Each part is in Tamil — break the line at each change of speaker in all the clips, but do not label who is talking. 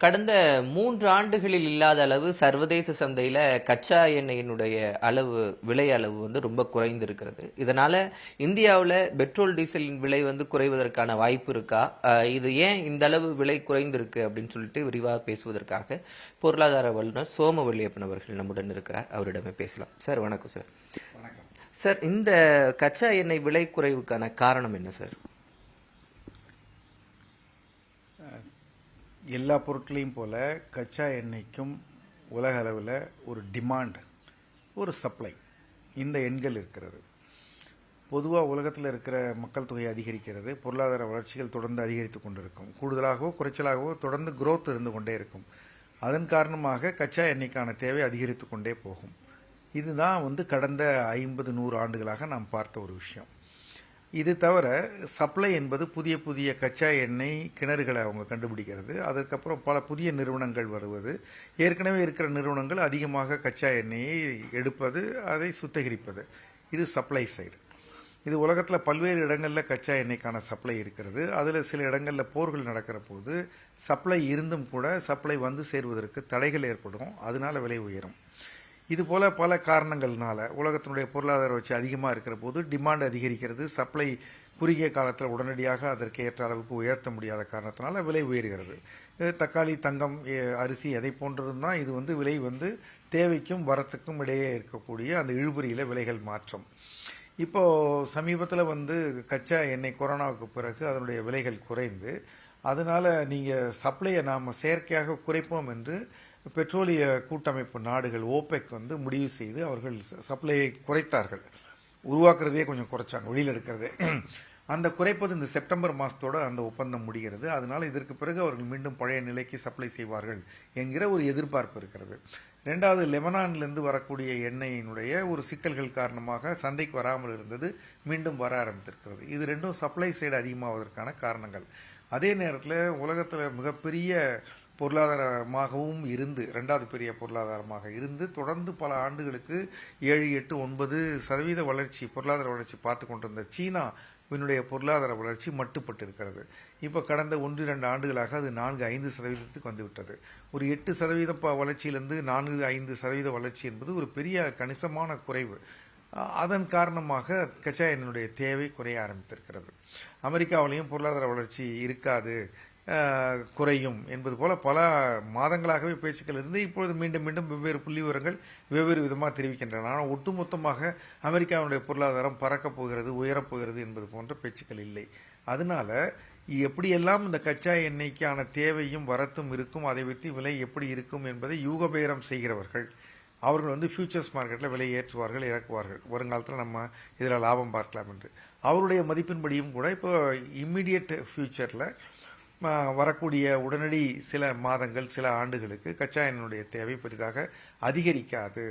கடந்த 3 ஆண்டுகளில் இல்லாத அளவு சர்வதேச சந்தையில கச்சா எண்ணெயினுடைய விலை அளவு வந்து ரொம்ப குறைந்திருக்கிறது. இதனால இந்தியாவுல பெட்ரோல், டீசலின் விலை வந்து குறைவதற்கான வாய்ப்பு இருக்கா? இது ஏன் இந்த அளவு விலை குறைந்திருக்கு அப்படின்னு சொல்லிட்டு விரிவாக பேசுவதற்காக பொருளாதார வல்லுநர் சோமவல்லியப்பன் அவர்கள் நம்முடன் இருக்கிறார். அவரிடமே பேசலாம். சார் வணக்கம் சார். சார், இந்த கச்சா எண்ணெய் விலை குறைவுக்கான காரணம் என்ன சார்?
எல்லா பொருட்களையும் போல கச்சா எண்ணெய்க்கும் உலக அளவில் ஒரு டிமாண்ட், ஒரு சப்ளை, இந்த எண்கள் இருக்கிறது. பொதுவாக உலகத்தில் இருக்கிற மக்கள் தொகை அதிகரிக்கிறது, பொருளாதார வளர்ச்சிகள் தொடர்ந்து அதிகரித்து கொண்டிருக்கும், கூடுதலாகவோ குறைச்சலாகவோ தொடர்ந்து குரோத் இருந்து கொண்டே இருக்கும். அதன் காரணமாக கச்சா எண்ணெய்க்கான தேவை அதிகரித்து கொண்டே போகும். இதுதான் கடந்த 50-100 ஆண்டுகளாக நாம் பார்த்த ஒரு விஷயம். இது தவிர சப்ளை என்பது புதிய புதிய கச்சா எண்ணெய் கிணறுகளை அவங்க கண்டுபிடிக்கிறது, அதற்கப்புறம் பல புதிய நிறுவனங்கள் வருவது, ஏற்கனவே இருக்கிற நிறுவனங்கள் அதிகமாக கச்சா எண்ணெயை எடுப்பது, அதை சுத்திகரிப்பது. இது சப்ளை சைடு. இது உலகத்தில் பல்வேறு இடங்களில் கச்சா எண்ணெய்க்கான சப்ளை இருக்கிறது. அதில் சில இடங்களில் போர்கள் நடக்கிற போது சப்ளை இருந்தும் கூட சப்ளை வந்து சேர்வதற்கு தடைகள் ஏற்படும், அதனால விலை உயரும். இதுபோல பல காரணங்கள்னால உலகத்தினுடைய பொருளாதார வச்சு அதிகமாக இருக்கிற போது டிமாண்ட் அதிகரிக்கிறது, சப்ளை குறுகிய காலத்தில் உடனடியாக அதற்கு ஏற்ற அளவுக்கு உயர்த்த முடியாத காரணத்தினால விலை உயர்கிறது. தக்காளி, தங்கம், அரிசி எதை போன்றதுன்னா இது விலை தேவைக்கும் வரத்துக்கும் இடையே இருக்கக்கூடிய அந்த இழுபறியில் விலைகள் மாற்றம். இப்போ சமீபத்தில் கச்சா எண்ணெய் கொரோனாவுக்கு பிறகு அதனுடைய விலைகள் குறைந்து, அதனால நீங்கள் சப்ளையை நாம் செயற்கையாக குறைப்போம் என்று பெட்ரோலிய கூட்டமைப்பு நாடுகள் ஓபெக் முடிவு செய்து அவர்கள் சப்ளையை குறைத்தார்கள். உருவாக்குறதே கொஞ்சம் குறைச்சாங்க, வெளியில் எடுக்கிறதே. அந்த குறைப்பது இந்த செப்டம்பர் மாதத்தோட அந்த ஒப்பந்தம் முடிகிறது. அதனால இதற்கு பிறகு அவர்கள் மீண்டும் பழைய நிலைக்கு சப்ளை செய்வார்கள் என்கிற ஒரு எதிர்பார்ப்பு இருக்கிறது. ரெண்டாவது, லெபனானிலிருந்து வரக்கூடிய எண்ணெயினுடைய ஒரு சிக்கல்கள் காரணமாக சந்தைக்கு வராமல் இருந்தது, மீண்டும் வர ஆரம்பித்திருக்கிறது. இது ரெண்டும் சப்ளை சைடு அதிகமாவதற்கான காரணங்கள். அதே நேரத்தில் உலகத்தில் மிகப்பெரிய பொருளாதாரமாகவும் இருந்து, ரெண்டாவது பெரிய பொருளாதாரமாக இருந்து தொடர்ந்து பல ஆண்டுகளுக்கு 7, 8, 9% வளர்ச்சி, பொருளாதார வளர்ச்சி பார்த்து கொண்டிருந்த சீனாவினுடைய பொருளாதார வளர்ச்சி மட்டுப்பட்டு இருக்கிறது. இப்போ கடந்த 1-2 ஆண்டுகளாக அது 4-5% வந்துவிட்டது. ஒரு 8% வளர்ச்சியிலிருந்து 4-5% வளர்ச்சி என்பது ஒரு பெரிய கணிசமான குறைவு. அதன் காரணமாக கச்சா எண்ணெயுடைய தேவை குறைய ஆரம்பித்திருக்கிறது. அமெரிக்காவிலையும் பொருளாதார வளர்ச்சி இருக்காது, குறையும் என்பது போல பல மாதங்களாகவே பேச்சுக்கள் இருந்து இப்பொழுது மீண்டும் மீண்டும் வெவ்வேறு புள்ளி விவரங்கள் வெவ்வேறு விதமாக தெரிவிக்கின்றன. ஆனால் ஒட்டுமொத்தமாக அமெரிக்காவுடைய பொருளாதாரம் பறக்கப் போகிறது, உயரப்போகிறது என்பது போன்ற பேச்சுக்கள் இல்லை. அதனால எப்படியெல்லாம் இந்த கச்சா எண்ணெய்க்கான தேவையும் வரத்தும் இருக்கும், அதை வைத்து விலை எப்படி இருக்கும் என்பதை யூகபேரம் செய்கிறவர்கள் அவர்கள் ஃபியூச்சர்ஸ் மார்க்கெட்டில் விலை ஏற்றுவார்கள், இறக்குவார்கள். வருங்காலத்தில் நம்ம இதில் லாபம் பார்க்கலாம் என்று அவருடைய மதிப்பின்படியும் கூட இப்போ இம்மிடியட் ஃபியூச்சரில் வரக்கூடிய உடனடி சில மாதங்கள், சில ஆண்டுகளுக்கு கச்சா எண்ணெயுடைய தேவை பெரிதாக அதிகரிக்காது,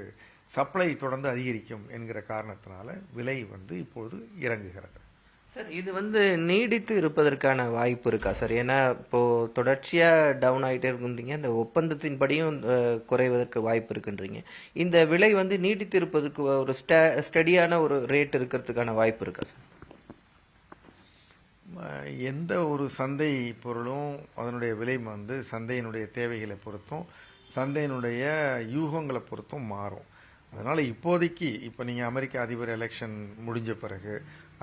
சப்ளை தொடர்ந்து அதிகரிக்கும் என்கிற காரணத்தினால விலை இப்பொழுது இறங்குகிறது.
சார், இது நீடித்து இருப்பதற்கான வாய்ப்பு இருக்கா சார்? ஏன்னா இப்போ தொடர்ச்சியா டவுன் ஆகிட்டே இருந்தீங்க, இந்த ஒப்பந்தத்தின் படியும் குறைவதற்கு வாய்ப்பு இருக்குன்றீங்க. இந்த விலை நீடித்து இருப்பதற்கு ஒரு ஸ்டடியான ஒரு ரேட் இருக்கிறதுக்கான வாய்ப்பு இருக்கா சார்?
எந்த ஒரு சந்தை பொருளும் அதனுடைய விலை சந்தையினுடைய தேவைகளை பொறுத்தும் சந்தையினுடைய யூகங்களை பொறுத்தும் மாறும். அதனால் இப்போதைக்கு இப்போ நீங்கள் அமெரிக்க அதிபர் எலெக்ஷன் முடிஞ்ச பிறகு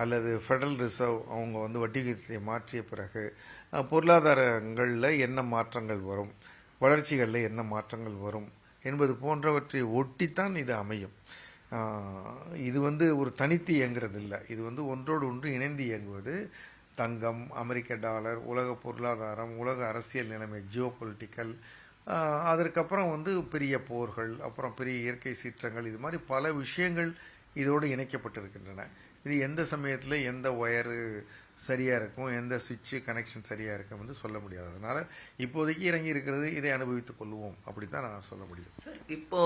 அல்லது ஃபெடரல் ரிசர்வ் அவங்க வட்டி விகிதத்தை மாற்றிய பிறகு பொருளாதாரங்களில் என்ன மாற்றங்கள் வரும், வளர்ச்சிகளில் என்ன மாற்றங்கள் வரும் என்பது போன்றவற்றை ஒட்டித்தான் இது அமையும். இது ஒரு தனித்து இயங்குறது இல்லை, இது ஒன்றோடு ஒன்று இணைந்து இயங்குவது. தங்கம், அமெரிக்க டாலர், உலக பொருளாதாரம், உலக அரசியல் நிலைமை, ஜியோ பொலிட்டிக்கல், அதற்கப்புறம் பெரிய போர்கள், அப்புறம் பெரிய இயற்கை சீற்றங்கள், இது மாதிரி பல விஷயங்கள் இதோடு இணைக்கப்பட்டிருக்கின்றன. இது எந்த சமயத்தில் எந்த ஒயரு சரியாக இருக்கும், எந்த சுவிட்சு கனெக்ஷன் சரியாக இருக்கும் சொல்ல முடியாது. அதனால இப்போதைக்கு இறங்கி இருக்கிறது, இதை அனுபவித்துக் கொள்வோம், அப்படித்தான் நான் சொல்ல முடியும்.
இப்போ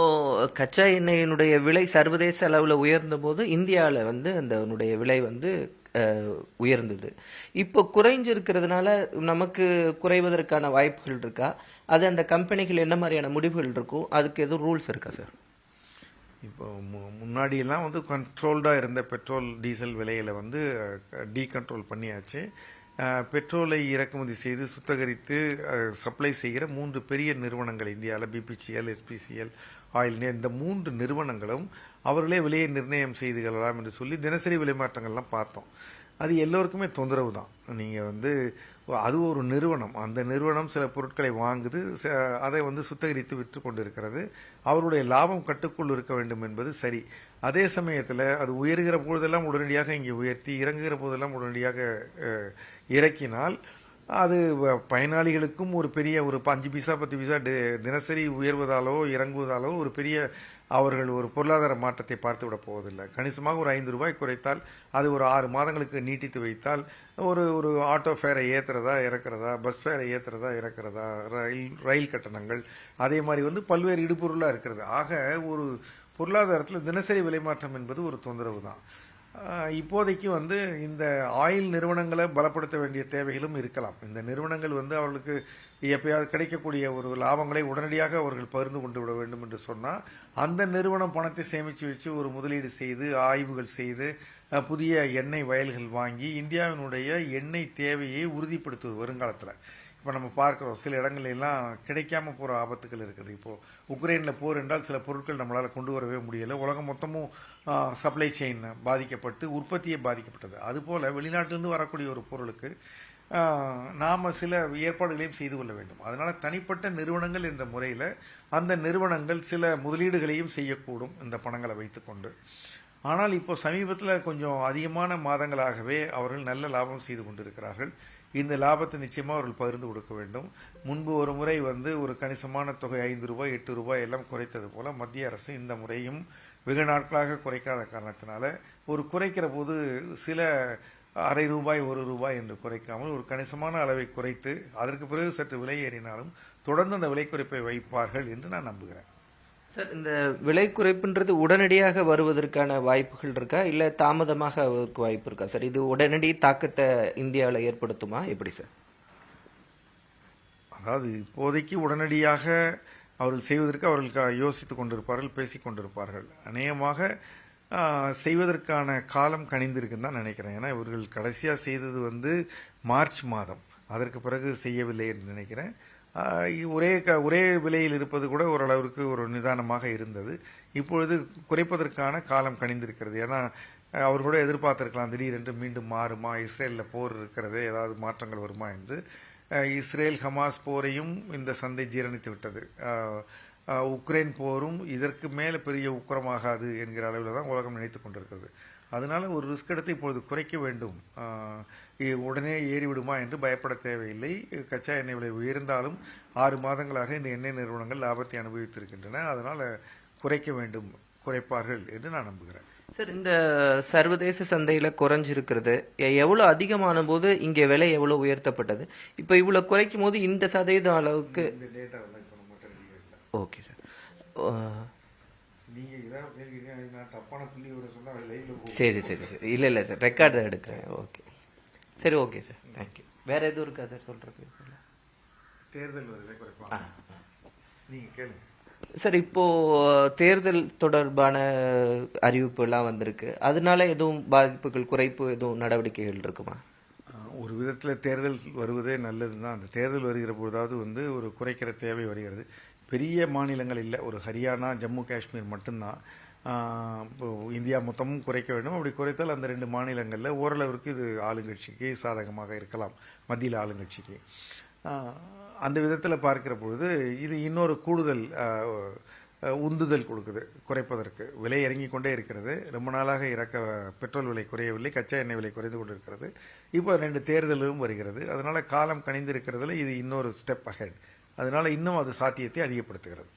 கச்சா எண்ணெயினுடைய விலை சர்வதேச அளவில் உயர்ந்த போது இந்தியாவில் அந்த விலை உயர்ந்தது. இப்போ குறைஞ்சிருக்கிறதுனால நமக்கு குறைவதற்கான வாய்ப்புகள் இருக்கா? அது அந்த கம்பெனிகள் என்ன மாதிரியான முடிவுகள் இருக்கும், அதுக்கு எதுவும் ரூல்ஸ் இருக்கா சார்?
இப்போ முன்னாடியெல்லாம் கண்ட்ரோல்டாக இருந்த பெட்ரோல், டீசல் விலையில் டீகண்ட்ரோல் பண்ணியாச்சு. பெட்ரோலை இறக்குமதி செய்து சுத்திகரித்து சப்ளை செய்கிற 3 பெரிய நிறுவனங்கள் இந்தியாவில், பிபிசிஎல், எஸ்பிசிஎல், ஆயில் இந்தியா, இந்த 3 நிறுவனங்களும் அவர்களே விலையை நிர்ணயம் செய்து கொள்ளலாம் என்று சொல்லி தினசரி விலை மாற்றங்கள்லாம் பார்த்தோம். அது எல்லோருக்குமே தொந்தரவு தான். நீங்கள் அது ஒரு நிறுவனம், அந்த நிறுவனம் சில பொருட்களை வாங்குது, அதை சுத்திகரித்து விற்று கொண்டு இருக்கிறது. அவருடைய லாபம் கட்டுக்குள் இருக்க வேண்டும் என்பது சரி. அதே சமயத்தில் அது உயர்கிற போதெல்லாம் உடனடியாக இங்கே உயர்த்தி, இறங்குகிற போதெல்லாம் உடனடியாக இறக்கினால் அது பயனாளிகளுக்கும் ஒரு பெரிய ஒரு 5 பைசா 10 பைசா தினசரி உயர்வதாலோ இறங்குவதாலோ ஒரு பெரிய அவர்கள் ஒரு பொருளாதார மாற்றத்தை பார்த்து விட போவதில்லை. கணிசமாக ஒரு 5 ரூபாய் குறைத்தால் அது ஒரு 6 மாதங்களுக்கு நீட்டித்து வைத்தால் ஒரு ஆட்டோ ஃபேரை ஏற்றுறதா இறக்குறதா, பஸ் ஃபேரை ஏற்றுறதா இறக்குறதா, ரயில் கட்டணங்கள், அதே மாதிரி பல்வேறு இடுபொருளாக இருக்கிறது. ஆக ஒரு பொருளாதாரத்தில் தினசரி விலை மாற்றம் என்பது ஒரு தொந்தரவு தான். இப்போதைக்கு இந்த ஆயில் நிறுவனங்களை பலப்படுத்த வேண்டிய தேவைகளும் இருக்கலாம். இந்த நிறுவனங்கள் அவர்களுக்கு எப்பயாவது கிடைக்கக்கூடிய ஒரு லாபங்களை உடனடியாக அவர்கள் பகிர்ந்து கொண்டு விட வேண்டும் என்று சொன்னால், அந்த நிறுவனம் பணத்தை சேமித்து வச்சு ஒரு முதலீடு செய்து ஆய்வுகள் செய்து புதிய எண்ணெய் வயல்கள் வாங்கி இந்தியாவினுடைய எண்ணெய் தேவையை உறுதிப்படுத்துவது வருங்காலத்தில். இப்போ நம்ம பார்க்குறோம் சில இடங்களெல்லாம் கிடைக்காம போகிற ஆபத்துகள் இருக்குது. இப்போது உக்ரைனில் போர் என்றால் சில பொருட்கள் நம்மளால் கொண்டு வரவே முடியலை. உலகம் மொத்தமும் சப்ளை செயின் பாதிக்கப்பட்டு உற்பத்தியே பாதிக்கப்பட்டது. அதுபோல் வெளிநாட்டிலிருந்து வரக்கூடிய ஒரு பொருளுக்கு நாம் சில ஏற்பாடுகளையும் செய்து கொள்ள வேண்டும். அதனால் தனிப்பட்ட நிறுவனங்கள் என்ற முறையில் அந்த நிறுவனங்கள் சில முதலீடுகளையும் செய்யக்கூடும் இந்த பணங்களை வைத்துக்கொண்டு. ஆனால் இப்போ சமீபத்தில் கொஞ்சம் அதிகமான மாதங்களாகவே அவர்கள் நல்ல லாபம் செய்து கொண்டிருக்கிறார்கள். இந்த லாபத்தை நிச்சயமாக அவர்கள் பகிர்ந்து கொடுக்க வேண்டும். முன்பு ஒரு முறை ஒரு கணிசமான தொகை 5 ரூபாய் 8 ரூபாய் எல்லாம் குறைத்தது போல மத்திய அரசு இந்த முறையும் வெகு நாட்களாக குறைக்காத காரணத்தினால ஒரு குறைக்கிற போது சில அரை ரூபாய் 1 ரூபாய் என்று குறைக்காமல் ஒரு கணிசமான அளவை குறைத்து அதற்கு பிறகு சற்று விலை ஏறினாலும் தொடர்ந்து அந்த விலை குறைப்பை வைப்பார்கள் என்று நான் நம்புகிறேன்.
சார், இந்த விலை குறைப்புன்றது உடனடியாக வருவதற்கான வாய்ப்புகள் இருக்கா, இல்லை தாமதமாக வருவதற்கு வாய்ப்பு இருக்கா சார்? இது உடனடி தாக்கத்தை இந்தியாவில் ஏற்படுத்துமா, எப்படி சார்?
அதாவது இப்போதைக்கு உடனடியாக அவர்கள் செய்வதற்கு அவர்கள் யோசித்துக் கொண்டிருப்பார்கள், பேசிக் கொண்டிருப்பார்கள். அநேகமாக செய்வதற்கான காலம் கணிந்திருக்குன்னு தான் நினைக்கிறேன். ஏன்னா இவர்கள் கடைசியாக செய்தது மார்ச் மாதம், அதற்கு பிறகு செய்யவில்லை என்று நினைக்கிறேன். ஒரே விலையில் இருப்பது கூட ஓரளவிற்கு ஒரு நிதானமாக இருந்தது. இப்பொழுது குறைப்பதற்கான காலம் கணிந்திருக்கிறது. ஏன்னா அவர் கூட எதிர்பார்த்திருக்கலாம் திடீரென்று மீண்டும் மாறுமா, இஸ்ரேலில் போர் இருக்கிறது, ஏதாவது மாற்றங்கள் வருமா என்று. இஸ்ரேல் ஹமாஸ் போரையும் இந்த சந்தை ஜீரணித்து விட்டது. உக்ரைன் போரும் இதற்கு மேலே பெரிய உக்கிரமாகாது என்கிற அளவில் தான் உலகம் நினைத்து கொண்டிருக்கிறது. அதனால ஒரு ரிஸ்க் எடுத்து இப்பொழுது குறைக்க வேண்டும். உடனே ஏறிவிடுமா என்று பயப்பட தேவையில்லை. கச்சா எண்ணெய் விலை உயர்ந்தாலும் 6 மாதங்களாக இந்த எண்ணெய் நிறுவனங்கள் லாபத்தை அனுபவித்திருக்கின்றன. அதனால் குறைக்க வேண்டும், குறைப்பார்கள் என்று நான் நம்புகிறேன்.
சார், இந்த சர்வதேச சந்தையில குறைஞ்சிருக்கிறது எவ்வளவு அதிகமான போது இங்க விலை எவ்வளவு உயர்த்தப்பட்டது, இப்ப இவ்வளவு குறைக்கும் போது இந்த சதவீதம் அளவுக்கு? Okay sir. சரி சரி சரி, இல்ல இல்ல சார், ரெக்கார்டு தான் எடுக்கிறேன். ஓகே சரி, ஓகே சார், தேங்க்யூ. வேற எதுவும் இருக்கா சார் சொல்றது?
தேர்தல் நீங்க கேளுங்க
சார். இப்போ தேர்தல் தொடர்பான அறிவிப்பு எல்லாம் வந்திருக்கு, அதனால எதுவும் பாதிப்புகள், குறைப்பு எதுவும் நடவடிக்கைகள் இருக்குமா?
ஒரு விதத்தில் தேர்தல் வருவதே நல்லது தான். அந்த தேர்தல் வருகிற பொழுதாவது ஒரு குறைக்கிற தேவை வருகிறது. பெரிய மாநிலங்கள் இல்லை, ஒரு ஹரியானா, ஜம்மு காஷ்மீர் மட்டும்தான். இந்தியா மொத்தமும் குறைக்க வேண்டும். அப்படி குறைத்தால் அந்த 2 மாநிலங்களில் ஓரளவிற்கு இது ஆளுங்கட்சிக்கு சாதகமாக இருக்கலாம், மத்தியில் ஆளுங்கட்சிக்கு. அந்த விதத்தில் பார்க்கிற பொழுது இது இன்னொரு கூடுதல் உந்துதல் கொடுக்குது குறைப்பதற்கு. விலை இறங்கி கொண்டே இருக்கிறது. ரொம்ப நாளாக பெட்ரோல் விலை குறையவில்லை, கச்சா எண்ணெய் விலை குறைந்து கொண்டு இருக்கிறது. இப்போ 2 தேர்தலும் வருகிறது. அதனால காலம் கணிந்து இருக்கிறதுல இது இன்னொரு ஸ்டெப் அஹெட். அதனால இன்னும் அது சாத்தியத்தை அதிகப்படுத்துகிறது.